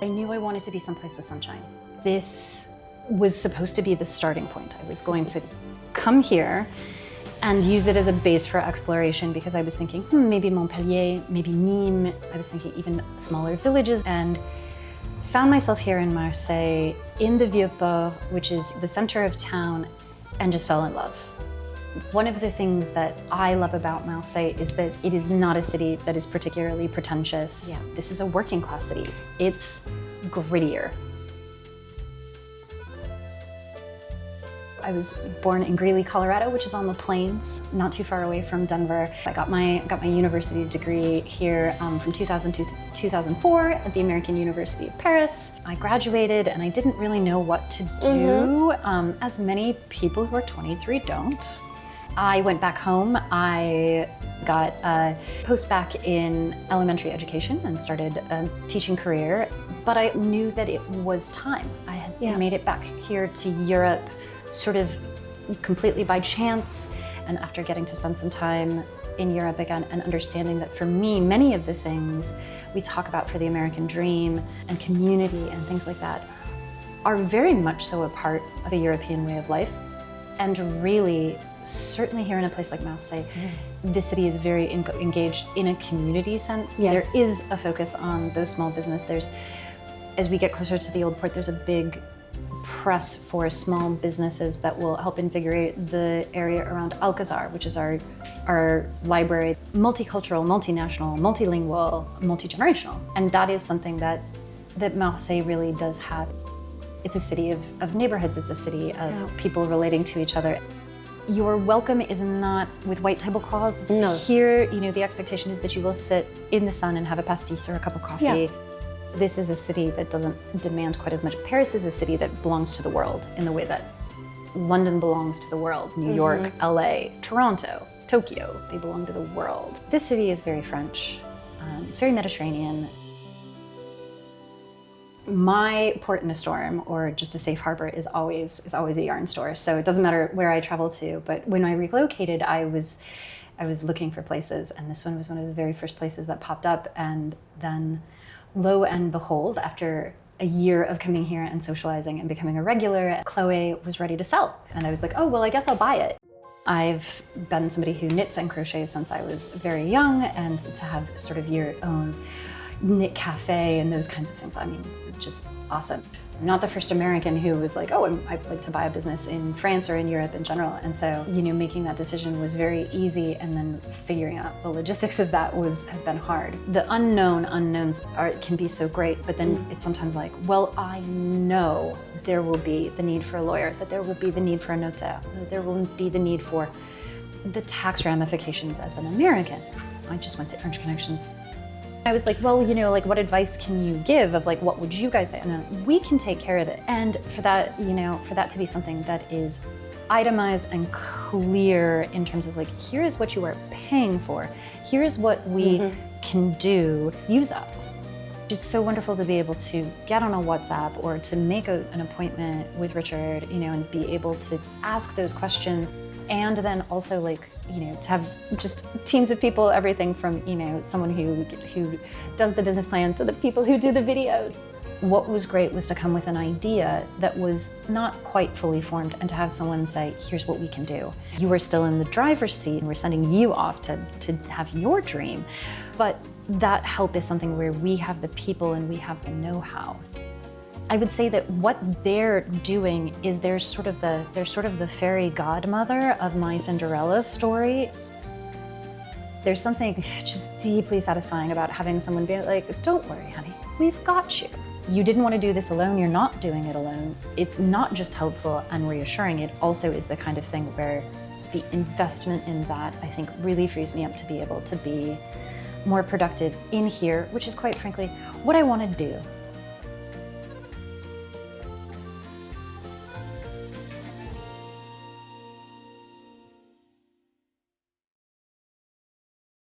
I knew I wanted to be someplace with sunshine. This was supposed to be the starting point. I was going to come here and use it as a base for exploration because I was thinking, maybe Montpellier, maybe Nîmes. I was thinking even smaller villages, and found myself here in Marseille, in the Vieux-Port, which is the center of town, and just fell in love. One of the things that I love about Marseille is that it is not a city that is particularly pretentious. Yeah. This is a working class city. It's grittier. I was born in Greeley, Colorado, which is on the plains, not too far away from Denver. I got my university degree here from 2000 to 2004 at the American University of Paris. I graduated and I didn't really know what to do, as many people who are 23 don't. I went back home. I got a post-bac in elementary education and started a teaching career, but I knew that it was time. I had made it back here to Europe sort of completely by chance, and after getting to spend some time in Europe again and understanding that for me, many of the things we talk about for the American dream and community and things like that are very much so a part of a European way of life. And really, certainly here in a place like Marseille, this city is very engaged in a community sense. Yeah. There is a focus on those small business. As we get closer to the Old Port, there's a big press for small businesses that will help invigorate the area around Alcazar, which is our library. Multicultural, multinational, multilingual, multi-generational. And that is something that Marseille really does have. It's a city of neighborhoods. It's a city of people relating to each other. Your welcome is not with white tablecloths. No. Here, the expectation is that you will sit in the sun and have a pastis or a cup of coffee. Yeah. This is a city that doesn't demand quite as much. Paris is a city that belongs to the world in the way that London belongs to the world. New York, LA, Toronto, Tokyo, they belong to the world. This city is very French. It's very Mediterranean. My port in a storm, or just a safe harbor, is always a yarn store. So it doesn't matter where I travel to. But when I relocated, I was looking for places, and this one was one of the very first places that popped up. And then, lo and behold, after a year of coming here and socializing and becoming a regular, Chloe was ready to sell. And I was like, oh, well, I guess I'll buy it. I've been somebody who knits and crochets since I was very young, and to have sort of your own knit cafe and those kinds of things, I mean, just awesome. I'm not the first American who was like, oh, I'd like to buy a business in France or in Europe in general. And so, making that decision was very easy, and then figuring out the logistics of that has been hard. The unknowns can be so great, but then it's sometimes like, well, I know there will be the need for a lawyer, that there will be the need for a notaire, that there will be the need for the tax ramifications as an American. I just went to French Connections. I was like, well, what advice can you give of what would you guys say? And we can take care of it. And for that, for that to be something that is itemized and clear in terms of here is what you are paying for. Here's what we can do. Use us. It's so wonderful to be able to get on a WhatsApp or to make an appointment with Richard, and be able to ask those questions. And then also to have just teams of people, everything from, someone who does the business plan to the people who do the video. What was great was to come with an idea that was not quite fully formed, and to have someone say, here's what we can do. You are still in the driver's seat, and we're sending you off to have your dream. But that help is something where we have the people and we have the know-how. I would say that what they're doing is they're sort of the fairy godmother of my Cinderella story. There's something just deeply satisfying about having someone be like, don't worry, honey, we've got you. You didn't want to do this alone, you're not doing it alone. It's not just helpful and reassuring, it also is the kind of thing where the investment in that, I think, really frees me up to be able to be more productive in here, which is quite frankly what I want to do.